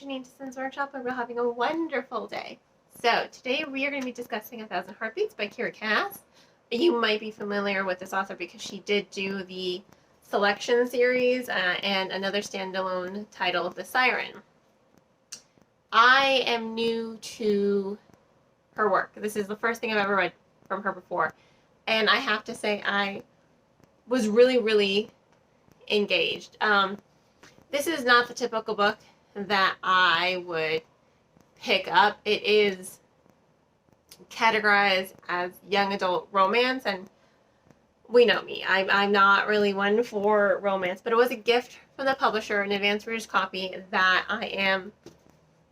Janine Tison's workshop. We're having a wonderful day. So today we are going to be discussing A Thousand Heartbeats by Kira Cass. You might be familiar with this author because she did do the Selection series and another standalone title, The Siren. I am new to her work. This is the first thing I've ever read from her before. And I have to say I was really engaged. This is not the typical book that I would pick up. It is categorized as young adult romance, and we know me. I'm not really one for romance, but it was a gift from the publisher, an advanced reader's copy, that I am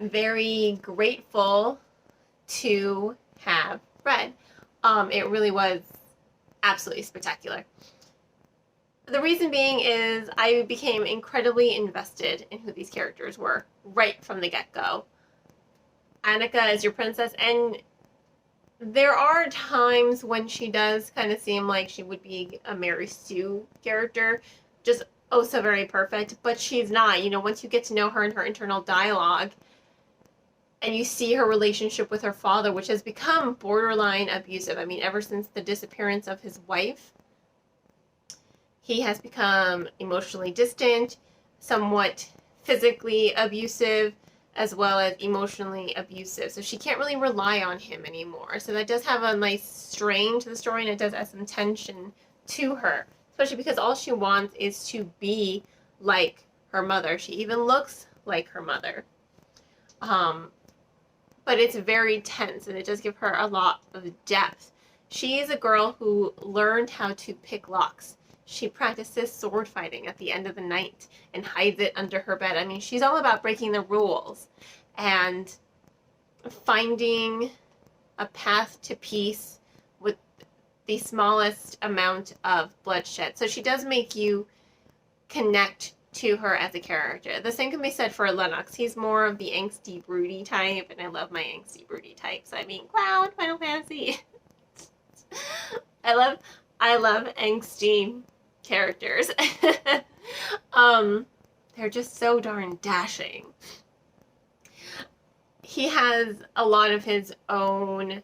very grateful to have read. It really was absolutely spectacular. The reason being is I became incredibly invested in who these characters were right from the get-go. Annika is your princess, and there are times when she does kind of seem like she would be a Mary Sue character, just oh so very perfect, but she's not. You know, once you get to know her and her internal dialogue, and you see her relationship with her father, which has become borderline abusive. I mean, ever since the disappearance of his wife, he has become emotionally distant, somewhat physically abusive, as well as emotionally abusive. So she can't really rely on him anymore. So that does have a nice strain to the story, and it does add some tension to her, especially because all she wants is to be like her mother. She even looks like her mother. But it's very tense, and it does give her a lot of depth. She is a girl who learned how to pick locks. She practices sword fighting at the end of the night and hides it under her bed. I mean, she's all about breaking the rules and finding a path to peace with the smallest amount of bloodshed. So she does make you connect to her as a character. The same can be said for Lennox. He's more of the angsty, broody type, and I love my angsty, broody types. I mean, Cloud, Final Fantasy. I love angsty characters. They're just so darn dashing. He has a lot of his own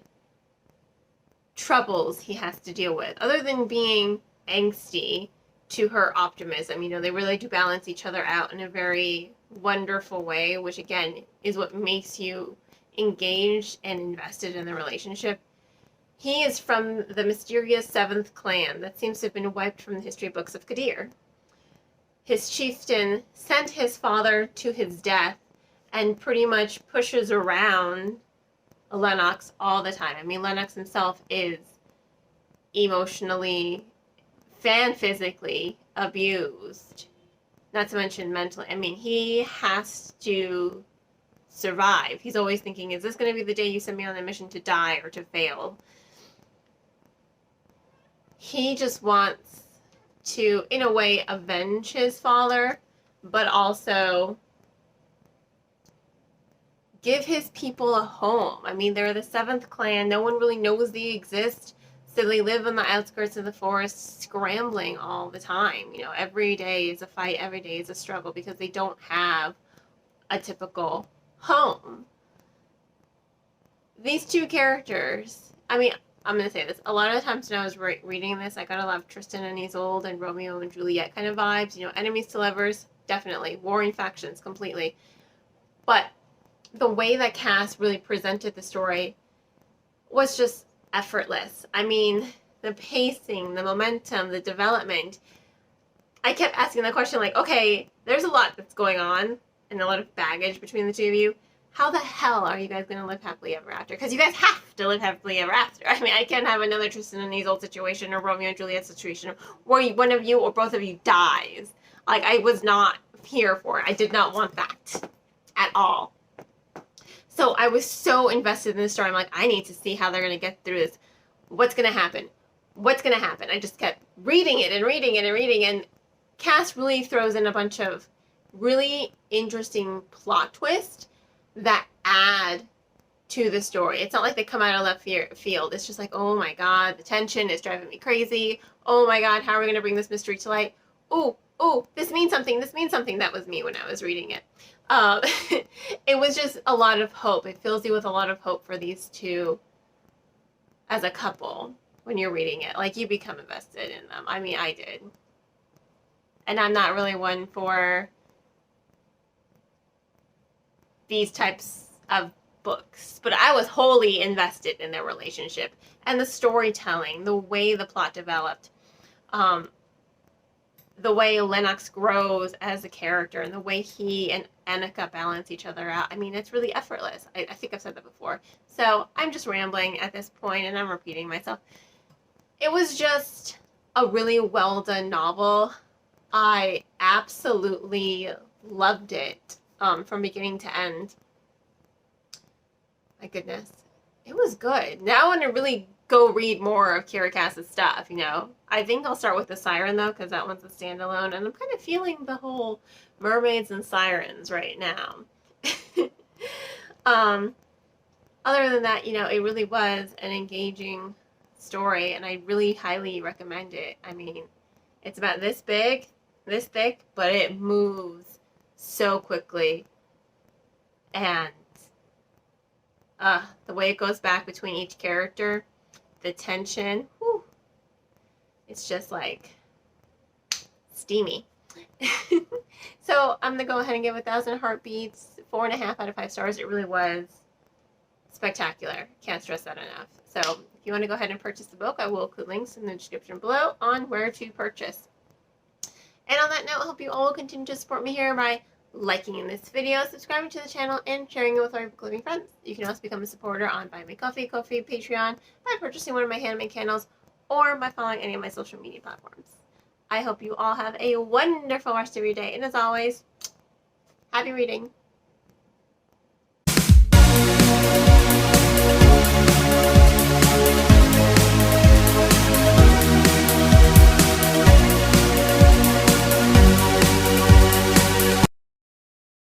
troubles he has to deal with, other than being angsty to her optimism. You know, they really do balance each other out in a very wonderful way, which again is what makes you engaged and invested in the relationship. He is from the mysterious 7th clan that seems to have been wiped from the history books of Kadir. His chieftain sent his father to his death and pretty much pushes around Lennox all the time. I mean, Lennox himself is emotionally and physically abused, not to mention mentally. I mean, he has to survive. He's always thinking, is this going to be the day you send me on a mission to die or to fail? He just wants to, in a way, avenge his father, but also give his people a home. I mean, they're the 7th clan. No one really knows they exist, so they live on the outskirts of the forest, scrambling all the time. You know, every day is a fight, every day is a struggle, because they don't have a typical home. These two characters, I mean, I'm going to say this. A lot of the times when I was reading this, I got a lot of Tristan and Isolde and Romeo and Juliet kind of vibes. You know, enemies to lovers, definitely. Warring factions, completely. But the way that Cass really presented the story was just effortless. I mean, the pacing, the momentum, the development. I kept asking the question, like, okay, there's a lot that's going on and a lot of baggage between the two of you. How the hell are you guys going to live happily ever after? Because you guys have to live happily ever after. I mean, I can't have another Tristan and Isolde situation or Romeo and Juliet situation where one of you or both of you dies. Like, I was not here for it. I did not want that at all. So I was so invested in the story. I'm like, I need to see how they're going to get through this. What's going to happen? What's going to happen? I just kept reading it and reading it and reading. And Cass really throws in a bunch of really interesting plot twists that add to the story. It's not like they come out of left field. It's just like, oh my god, the tension is driving me crazy. Oh my god, how are we going to bring this mystery to light? Oh, this means something. That was me when I was reading it. Um, it was just a lot of hope. It fills you with a lot of hope for these two as a couple when you're reading it. Like, you become invested in them. I mean, I did. And I'm not really one for these types of books, but I was wholly invested in their relationship and the storytelling, the way the plot developed, the way Lennox grows as a character, and the way he and Annika balance each other out. I mean, it's really effortless. I think I've said that before. So I'm just rambling at this point, and I'm repeating myself. It was just a really well done novel. I absolutely loved it from beginning to end. My goodness. It was good. Now I want to really go read more of Kira Cass's stuff, you know. I think I'll start with The Siren, though, because that one's a standalone, and I'm kind of feeling the whole mermaids and sirens right now. Other than that, you know, it really was an engaging story, and I really highly recommend it. I mean, it's about this big, this thick, but it moves so quickly, and the way it goes back between each character, the tension, whew, it's just like steamy. So I'm gonna go ahead and give 1,000 Heartbeats 4.5 out of 5 stars. It really was spectacular. Can't stress that enough. So if you want to go ahead and purchase the book, I will include links in the description below on where to purchase. And on that note, I hope you all will continue to support me here by liking this video, subscribing to the channel, and sharing it with our book loving friends. You can also become a supporter on Buy Me Coffee, Ko-fi, Patreon by purchasing one of my handmade candles or by following any of my social media platforms. I hope you all have a wonderful rest of your day, and as always, happy reading.